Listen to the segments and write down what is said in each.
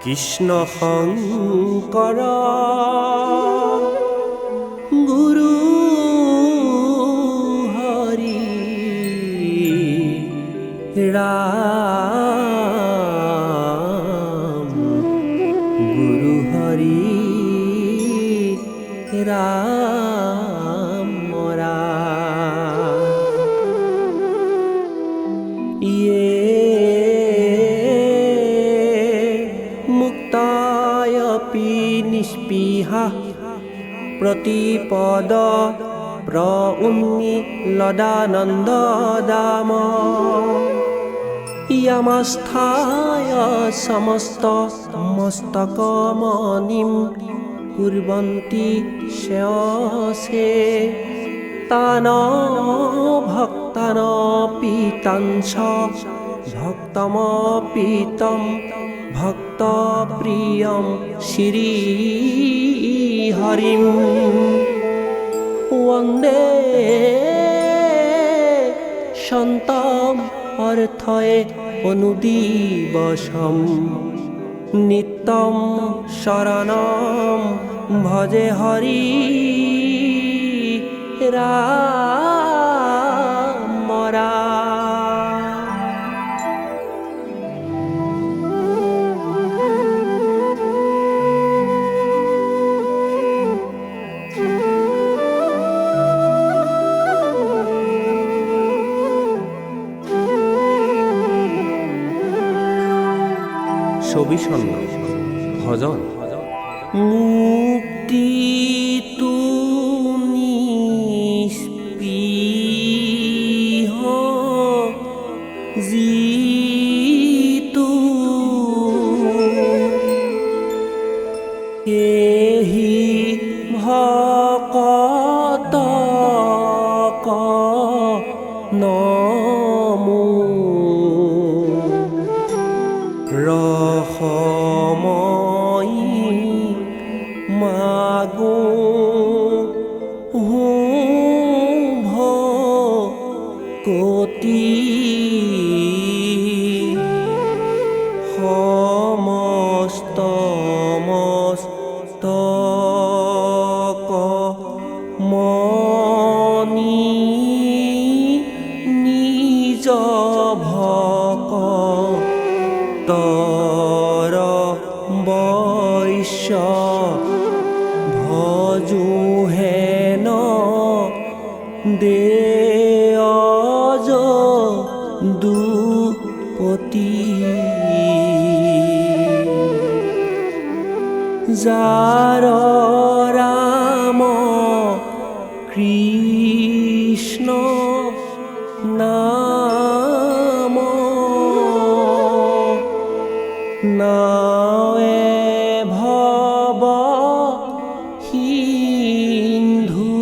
কৃষ্ণ শংকৰ গুৰু হৰি ৰাম গুৰু হৰি ৰাম নিস্পৃহা প্ৰতিপদ প্ৰউন্মিলদানন্দ দাম ইয়ামাস্থায় সমস্ত মস্তকমণিম কুৰ্বন্তি শ্ৰেয়সে তান ভক্তান পীতাঞ্চ ভক্তমপীতম ভক্ত প্ৰিয়ম শ্ৰী হৰিম বন্দে সন্তম অৰ্থয়ে অনুদিবসম নিত্যম শৰণম ভজে হৰি ৰাম ছবিছন্ন ভজন মুক্তি তু নিস্পৃহ জিতু এহি ভকতক নমো ৰসময়ী মাগো ভকতি সমস্ত মস্তক মণি নিজ ভকতৰ বৈশ্য ভজোহেন দেয়জ দুপতি যাৰ ৰাম কৃষ্ণ নাম নাৱে ভৱ সিন্ধু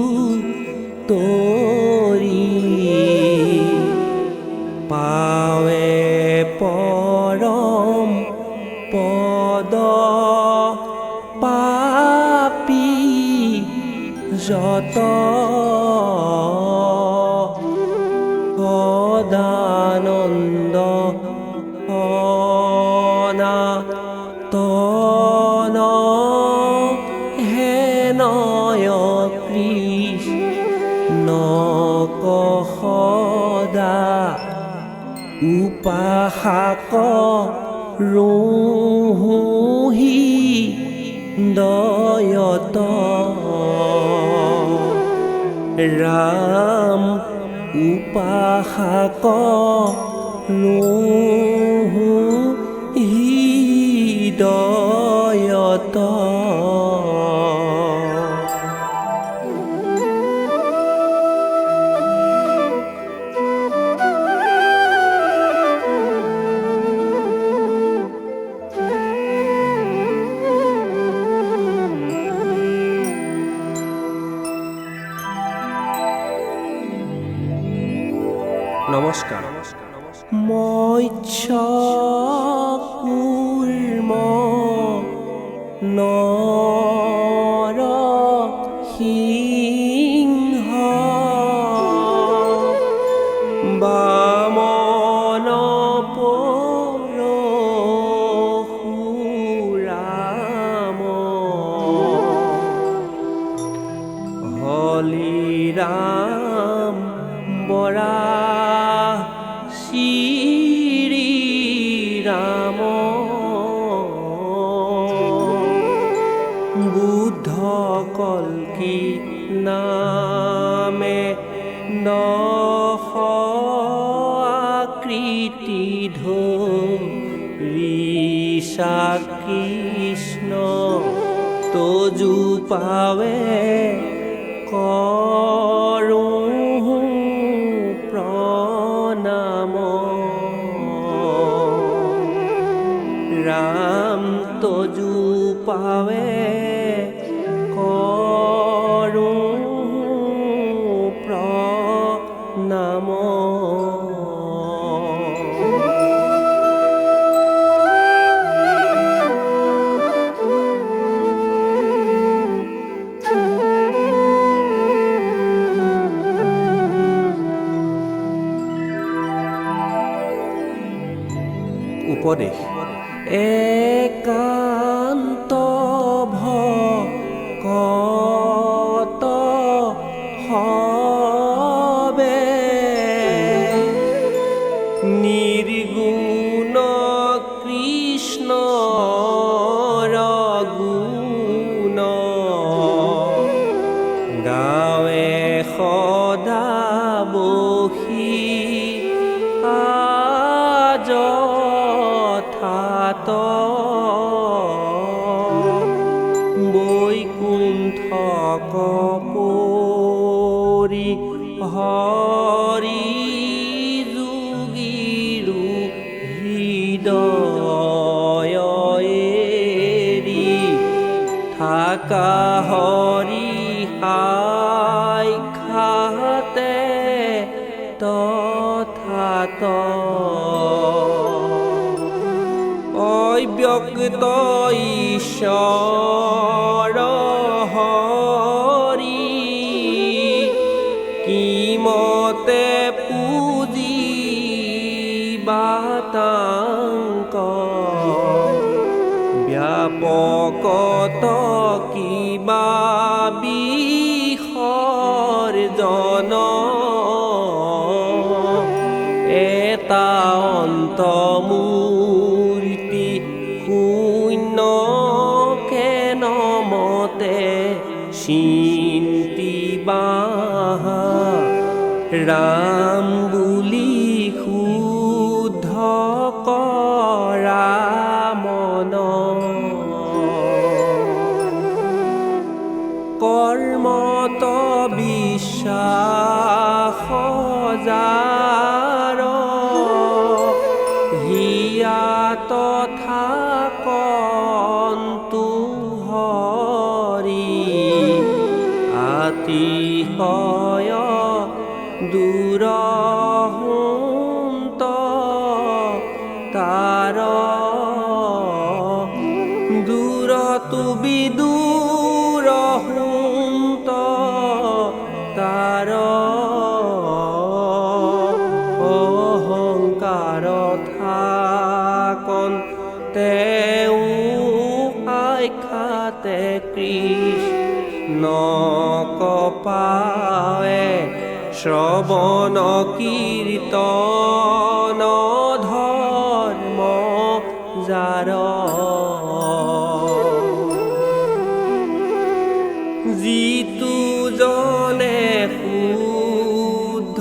তৰি পাৱে পৰম পদ পাপী যত সদানন্দ অনাতন হেনয় কৃষ্ণক সদা উপাসক ৰোহি দয়ত ৰাম উপাসক হৃদয়ত নমস্কাৰ। মৎস্য কুৰ্ম নৰ সিংহ বামন পৰশুৰাম নামে নশ আকৃতি ধৰিছা কৃষ্ণ তজু পাৱে কৰোঁ প্ৰণাম ৰাম তজু পাৱে কৰোঁ প্ৰণাম উপদেশ একান্ত ভকত হবে নিৰ্গুণ কৃষ্ণৰ গুণ গাৱে সদা বহি যথাত বৈকুণ্ঠ কপৰি হৰি যোগীৰো হৃদয় এৰি থাকা হৰি সাক্ষাতে তথাত অব্যক্ত ঈশ্বৰ হৰি কিমতে পূজিবা তাংক ব্যাপকত কিবা বিসৰ্জন এটা অন্তমূৰ্তি শূন্যকে নমতে চিন্তিবা ৰাম বুলি শুদ্ধ কৰা মন কৰ্মত বিশ্বাস যাৰ হিয়া তথা কন্তু হৰি আতিশয় দূৰহন্ত তাৰ দূৰতু বিদূৰহন্ত তাৰ অহংকাৰ থাকন তেওঁ আখ্যাতে কৃষ্ণ কপাৱে শ্ৰৱণ কীৰ্তন ধৰ্ম যাৰ যিটো জনে শুদ্ধ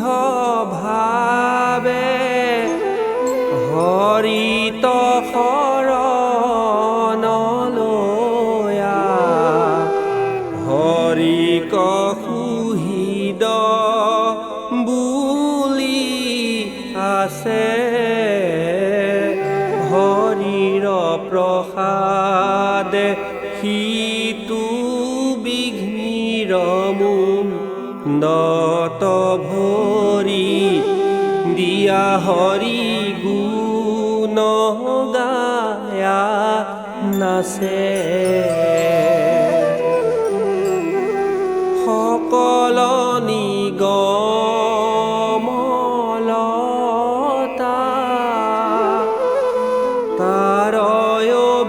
ভাৱে হৰিত শৰণ লয়া হৰিক সুহৃদ বুলি আছে হৰিৰ প্ৰসাদে সিটো বিঘ্নিৰ মুণ্ডত ভৰি দিয়া হৰি গুণ গায়া নাচে সকল নিগমলতা তাৰ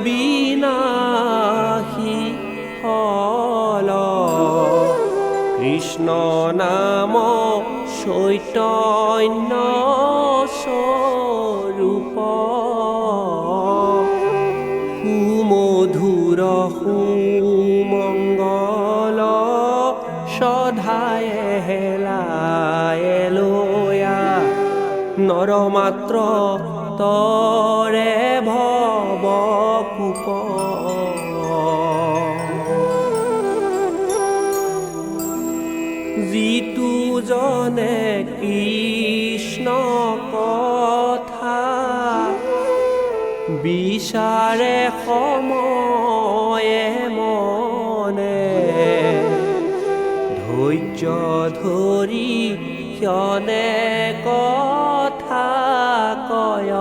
বিনাশী ফল কৃষ্ণ নাম চৈতন্য স্বৰূপ সুমধুৰ সুমংগল নৰমাত্ৰ তৰে ভৱ কূপ যিটো জনে কৃষ্ণ কথা বিচাৰে সময়ে মনে ধৈৰ্য ধৰি ক্ষণে কথা কয়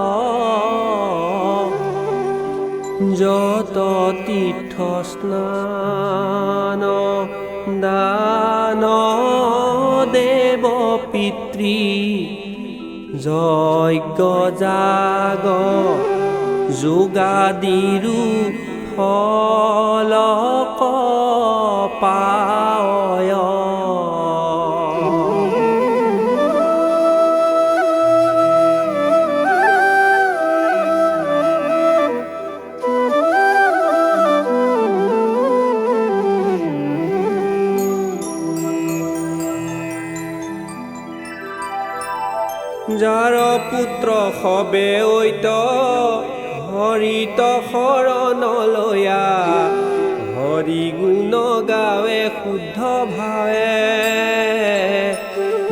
যত তীৰ্থ স্নান দান দেৱ পিতৃ যজ্ঞ যাগ যোগাদিৰো ফল পায় যাৰ পুত্ৰ সবে ঐত হৰিত শৰণ লয়া হৰি গুণ গাৱে শুদ্ধ ভাৱে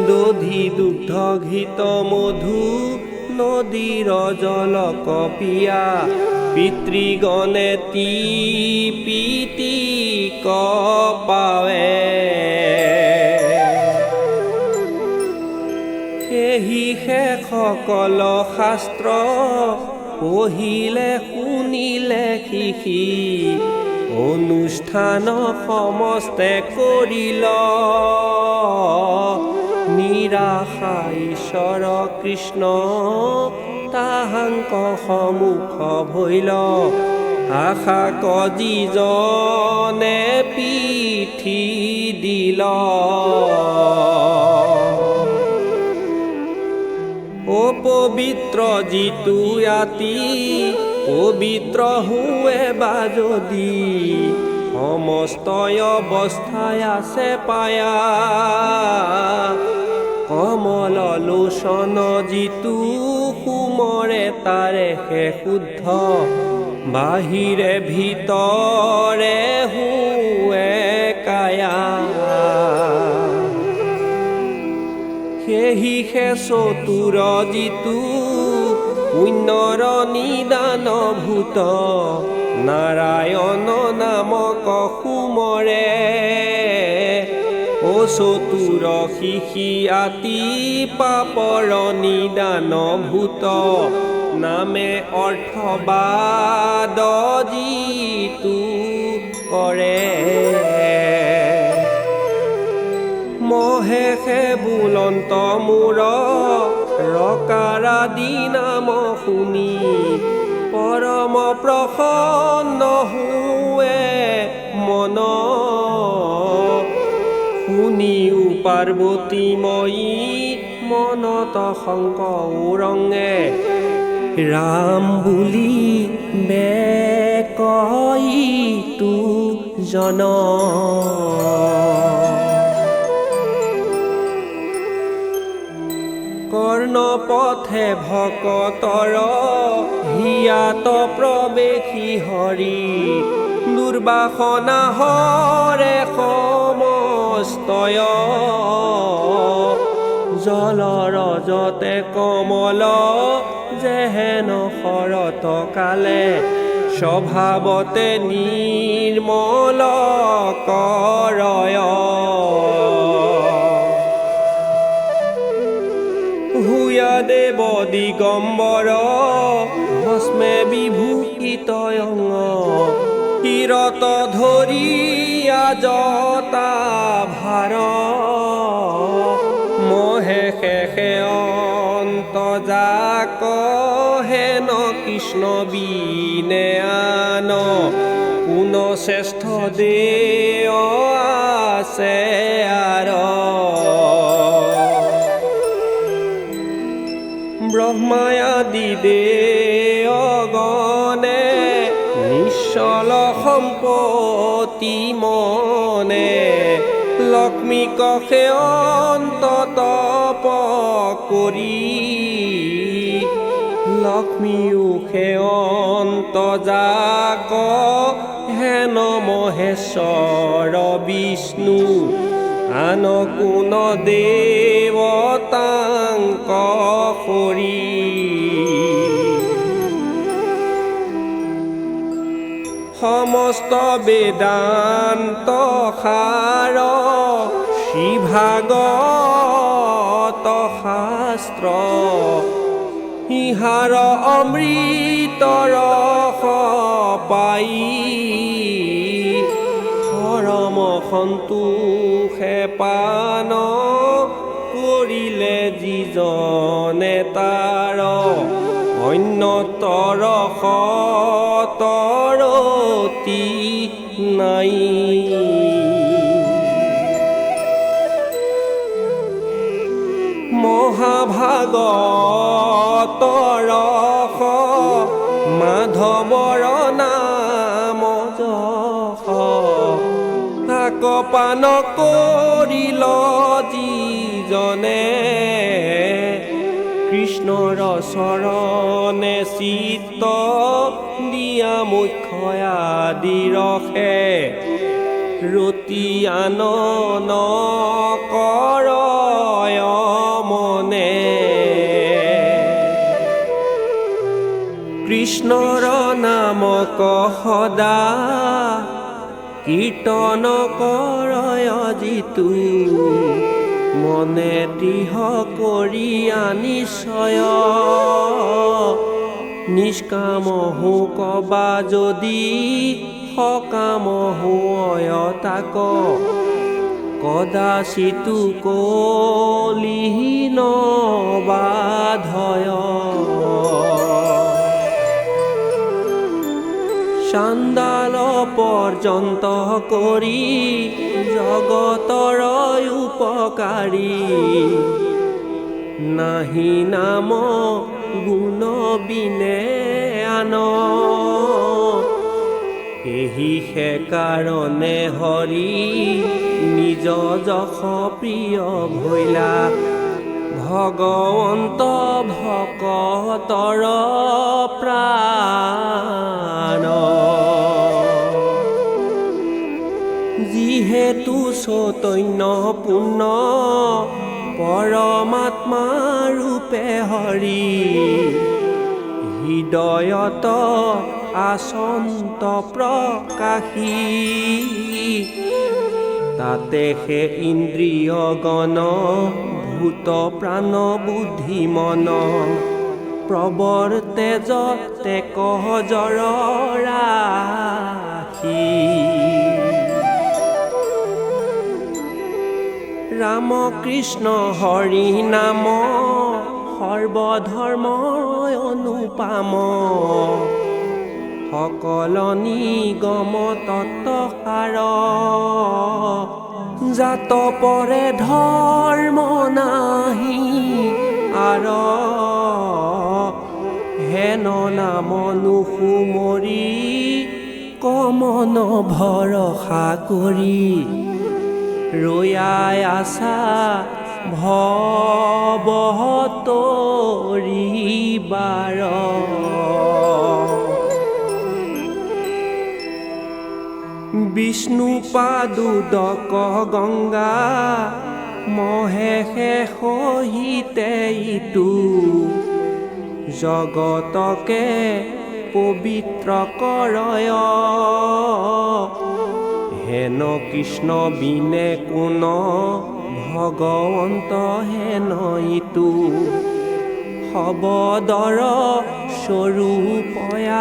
দধি দুগ্ধ ঘৃত মধু নদীৰ জল কপিয়া পিতৃগণে তৃপ্তি পাৱে সেহি সকল শাস্ত্ৰ পঢ়িলে শুনিলে শিকি অনুষ্ঠান সমস্তে কৰিল নিৰাশা ঈশ্বৰ কৃষ্ণ তাহাংক সমুখ ভৈল আশা যিজনে পিঠি দিল অপবিত্ৰ যিটো আতি পবিত্ৰ হুৱে বা যদি সমস্ত অৱস্থাই আছে পায়া কমল লোচন যিটো সুমৰে তাৰে হে শুদ্ধ বাহিৰে ভিতৰে হুৱে কায়া সেহি চতুৰ যিটো পুণ্যৰ নিদান ভূত নাৰায়ণ নামক সুমৰে ও চতুৰ শিশি আতি পাপৰ নিদান ভূত নামে অৰ্থবাদ যিটো কৰে মহেশে বুলন্ত মূৰ ৰকাৰাদি নাম শুনি পৰম প্ৰসন্ন হুৱে মন শুনিও পাৰ্বতীময়ী মনত শংক উৰঙে ৰাম বুলি বেকইটো জন কৰ্ণ পথে ভকতৰ হিয়াত প্ৰৱেশী হৰি দুৰ্বাসনা হৰে সমস্তয় জলৰ যতে কমল যেহেন শৰৎ কালে স্বভাৱতে নিৰ্মল কৰয় হুয়া দেৱ দিগম্বৰ ভস্মে বিভূষিত অঙ্গ শিৰত ধৰিয়া জতা ভাৰ মহেশে অন্ত যাক হেন কৃষ্ণ বিনে আন কোন শ্ৰেষ্ঠ দেৱ আছে আৰ ব্ৰহ্মায়াদি দেৱগণে নিশ্চল সম্পত্তি মনে লক্ষ্মীক সেয়ন্ত তপ কৰি লক্ষ্মীও সেয়ন্ত যাক হেন মহেশ্বৰ বিষ্ণু আন কোন দেৱতাংক কৰি সমস্ত বেদান্ত সাৰ শ্ৰীভাগৱত শাস্ত্ৰ ইহাৰ অমৃত ৰস পাই পৰম সন্তোষে পান কৰিলে যিজনে তাৰ অন্যতৰ সতৰতি নাই মহাভাগৱত ৰস মাধৱৰ নাম যশ তাক পান কৰিল যিজনে কৃষ্ণৰ চৰণে চিত্ত দিয়া মুখ্য আদি ৰসে ৰতি আনন কৰয় মনে কৃষ্ণৰ নামক সদা কীৰ্তন কৰয় যিতু মনে দৃঢ় কৰি নিশ্চয় নিষ্কাম হো কবা যদি সকাম হয় তাক কদাচিতো কলিহীন বাধয় চাণ্ডাল পৰ্যন্ত কৰি জগতৰ উপকাৰী নাহি নাম গুণ বিনে আন এহি সে কাৰণে হৰি নিজ যশ প্ৰিয় ভৈলা ভগৱন্ত ভকতৰ প্ৰাণ যিহেতু চৈতন্য পূৰ্ণ পৰমাত্মা ৰূপে হৰি হৃদয়ত আচন্ত প্ৰকাশী তাতে সে ইন্দ্ৰিয় গণ ভূত প্ৰাণ বুদ্ধি মন প্ৰবৰ তেজ তেকহ জৰ ৰাখি ৰাম কৃষ্ণ হৰি নাম সৰ্বধৰ্ম অনুপাম সকল নিগম তত্ত্বসাৰ জাত পৰে ধৰ্ম নাহি আৰ হেন নাম নুসুমৰি কমন ভৰসা কৰি ৰয়াই আছা ভৱতৰিবাৰ বিষ্ণু পাদুদক গংগা মহেশে সহিতে ইটো জগতকে পবিত্ৰ কৰয় হেন কৃষ্ণ বিনে কোন ভগৱন্ত হেন ইটো শবদৰ স্বৰূপয়াচয়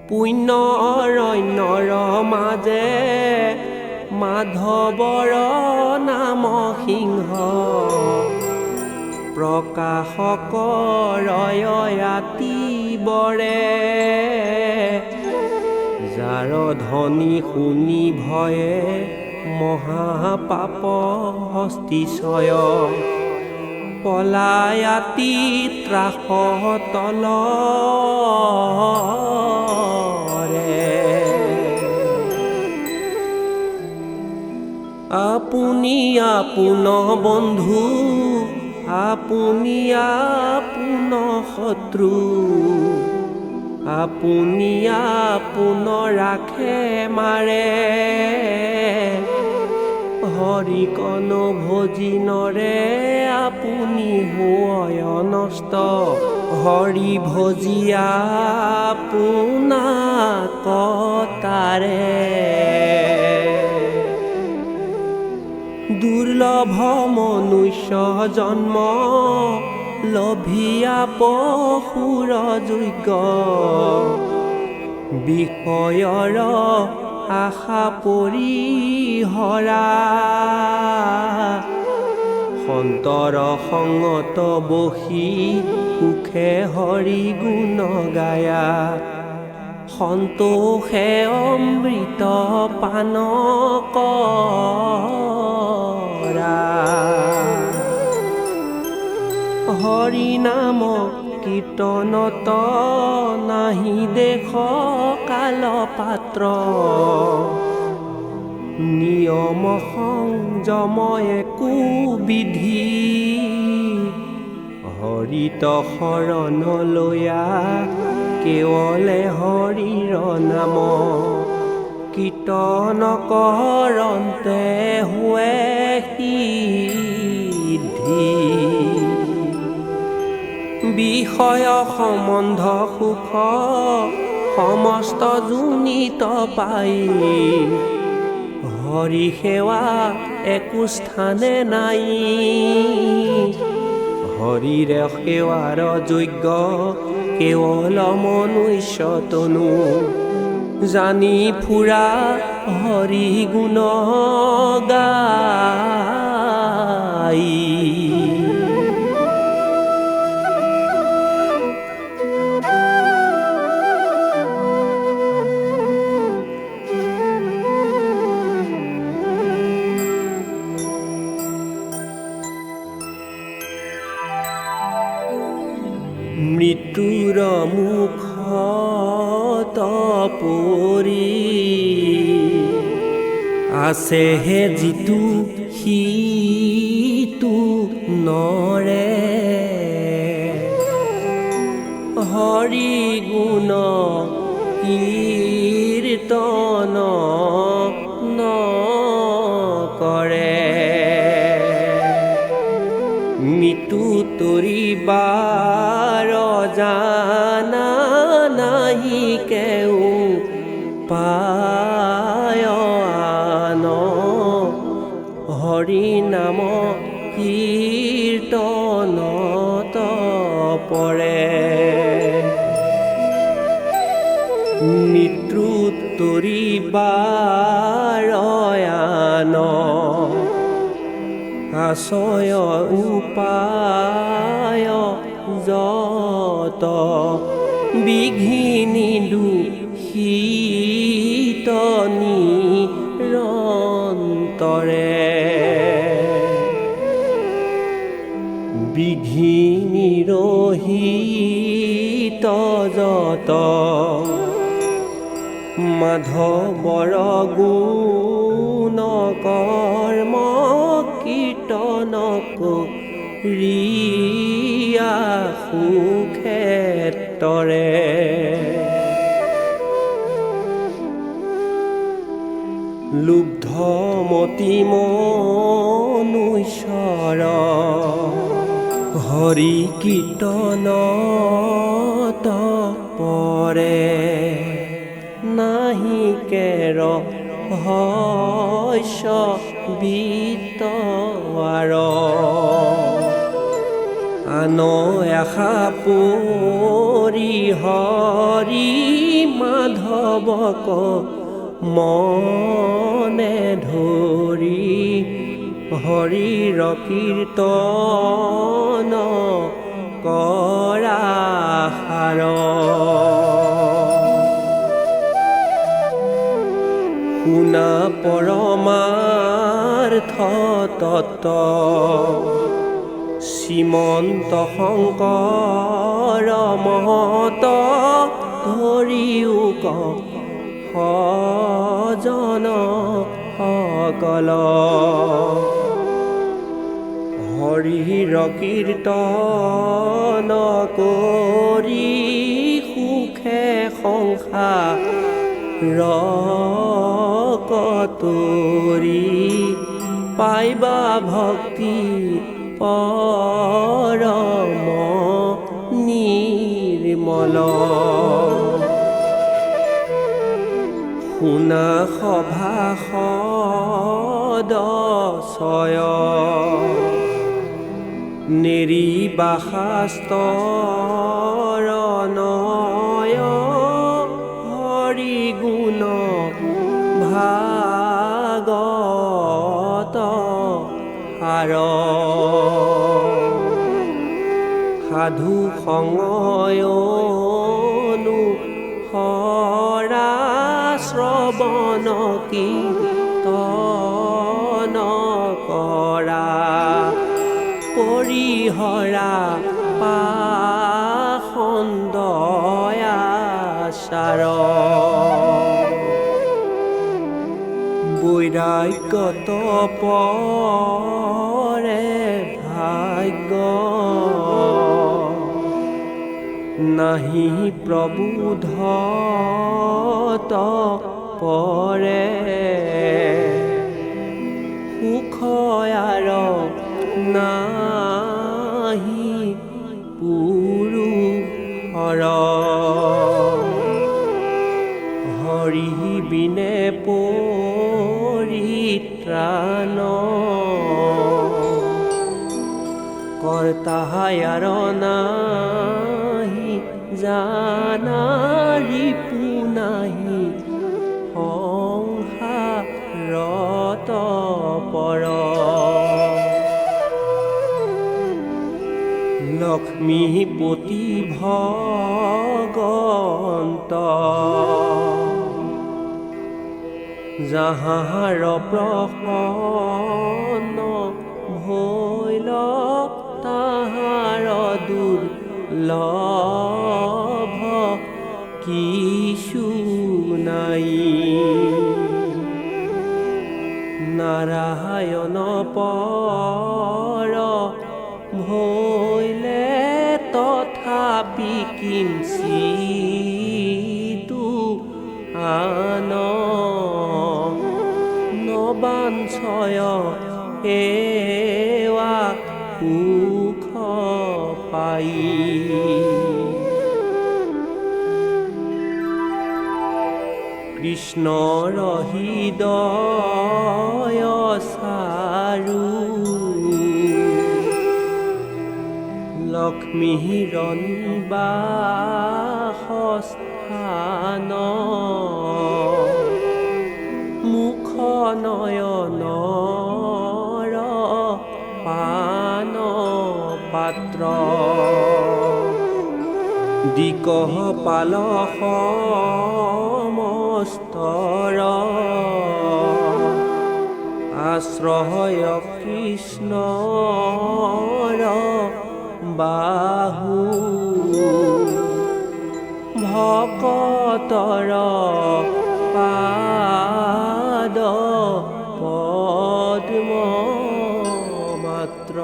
পুণ্য অৰণ্যৰ মাজে মাধৱৰ নাম সিংহ প্ৰকাশ কৰয় আতি বৰে যাৰ ধ্বনি শুনি ভয়ে মহাপাপ হস্তিশয় পলায়াতি ত্ৰাস তলৰে আপুনি আপোন বন্ধু, আপুনি আপোন শত্ৰু, আপুনি আপোন ৰাখে মাৰে। হৰিকণ ভজিনৰে আপুনি হয় নষ্ট, হৰি ভজি আপোনাক তাৰে। দুৰ্লভ মনুষ্য জন্ম, লভিয়া পশুৰ যোগ্য, বিষয়ৰ আশা পৰিহৰা। সন্তৰ সংগত বহি সুখে হৰি গুণ গায়া, সন্তোষে অমৃত পান কৰা। হৰি নাম কীৰ্তনত নাহি দেখ কাল পাত্ৰ, নিয়ম সংযম একো বিধি। হৰিত শৰণ লয়া কেৱলে হৰিৰ নাম, কীৰ্তন কৰন্তে huৱে সিদ্ধি। বিষয় সম্বন্ধ সুখ সমস্ত জুনিত পাই, হৰি সেৱা একো স্থানে নাই। হৰিৰে সেৱাৰ যোগ্য কেৱল মনুষ্য তনু, জানি ফুৰা হৰি গুণ গাই। মৃত্যুৰ মুখত পৰি আছে হে যিটো সিটো নৰে। হৰি গুণ কীৰ্তন নকৰে, মৃত্যু তৰিবাৰ জানা নাহি কেও পায় আন। হৰি নাম কীৰ্তনত পৰে, মৃত্যু তৰিবাৰ আন। আশ্ৰয় উপায় যত বিঘিনি দূষিত নিৰন্তৰে। বিঘিনি ৰহিত যত মাধৱৰ গুণ কৰ্ম কীৰ্তন কৰিয়া সুক্ষেত্ৰৰে। লুব্ধ মতি মনুষ্যৰ হৰি কীৰ্তনত পৰে, নাহি কেৰ শস্য বিত্তৰ। আন আশা পৰি হৰি মাধৱক মনে ধৰি, হৰিৰ কীৰ্তন কৰা সাৰ। শুনা পৰমাৰ্থ তত্ত্ব, শ্ৰীমন্ত শংকৰ মহত ধৰিও সজন সকল হৰিৰ কীৰ্তন কৰি সুখে সংসাৰ কতৰি পাইবা ভক্তি পৰম নিৰ্মল শুনা সভাসদয় নেৰিবা শাস্ত্ৰনয় হৰি গুণ ভাগত সাৰ সাধু সংয়নো হৰা শ্ৰৱণ কীৰ্তন কৰা পৰিহৰা পাখণ্ডয়াচাৰ বৈৰাগ্যত পৰে ভাগ্য নাহি প্ৰবোধত পৰে সুখয়াৰ নাহি পুৰুষৰ হৰি বিনে পৰিত্ৰাণ কৰ্তায়াৰ নাহি জানাৰি পুনাহি সংসাৰত পৰ লক্ষ্মীপতি ভগৱন্ত যাহাৰ প্ৰসন্ন ভৈল তাহাৰ দুৰ্লভ কিছু নাই নাৰায়ণ পৰ ভৈলে তথাপি কিঞ্চিতো আন নবাঞ্ছয় এৱা সুখ পাই কৃষ্ণৰ হৃদয় চাৰু লক্ষ্মীৰ নিবাসস্থান মুখ নয়নৰ পান পাত্ৰ দিকহ পাল সমস্তৰ আশ্ৰয় কৃষ্ণৰ বাহু ভকতৰ পাদ পদ্ম মাত্ৰ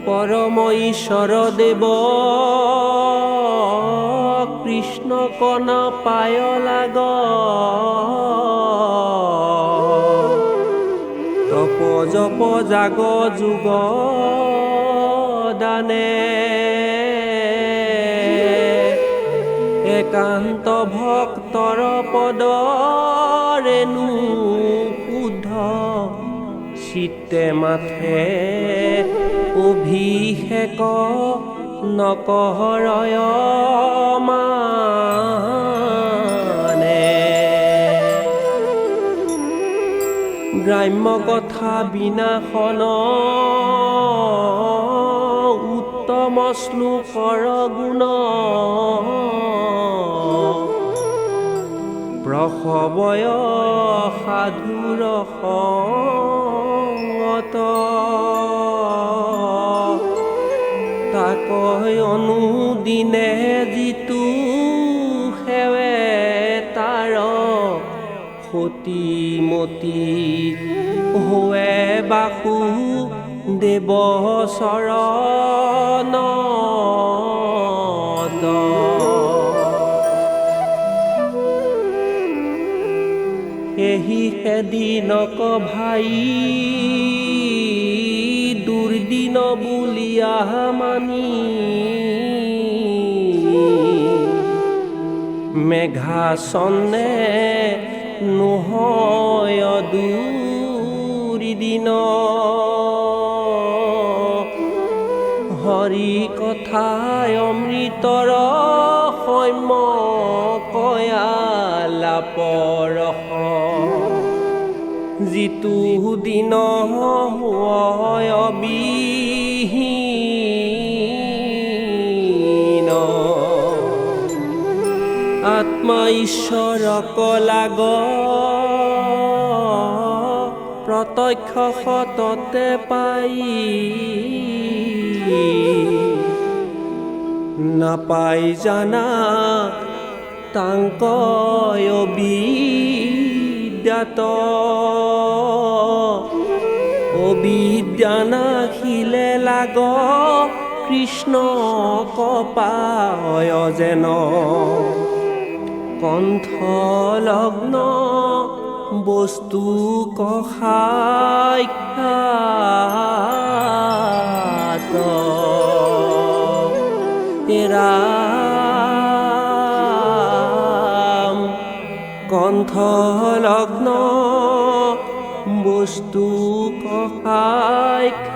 পৰম ঈশ্বৰ দেৱ কৃষ্ণ কনা পায় লাগ তপ জপ জাগ যুগ দানে একান্ত ভক্তৰ পদ ৰেণু শুদ্ধ চিত্তে মাথে অভিষেক নকৰয় মানে গ্ৰাম্য কথা বিনাশন উত্তম সমশ্লোকৰ গুণ প্ৰসৱয় সাধুৰ সংগত তাকৈ অনুদিনে যিটো সেৱে তাৰ সতীমতী হোৱে বাসু দেৱ চৰণত এহি সেদিনক ভাই দুৰ্দিন বুলিয়া মানি মেঘাচ্ছন্নে নহয় দুৰ্দিন হৰি কথায় অমৃতৰ সৌম্য কয়ালাপৰস যিটো দিন হয় অবিহীন আত্মা ঈশ্বৰক লাগ প্ৰত্যক্ষ সততে পাই নাপাই জানা তাংকয় অবিদ্যাত অবিদ্যা নাখিলে লাগ কৃষ্ণ কপায় যেন কণ্ঠলগ্ন বস্তু কসাখ্যাত ৰাম কণ্ঠলগ্ন বস্তু কসাখ্যাত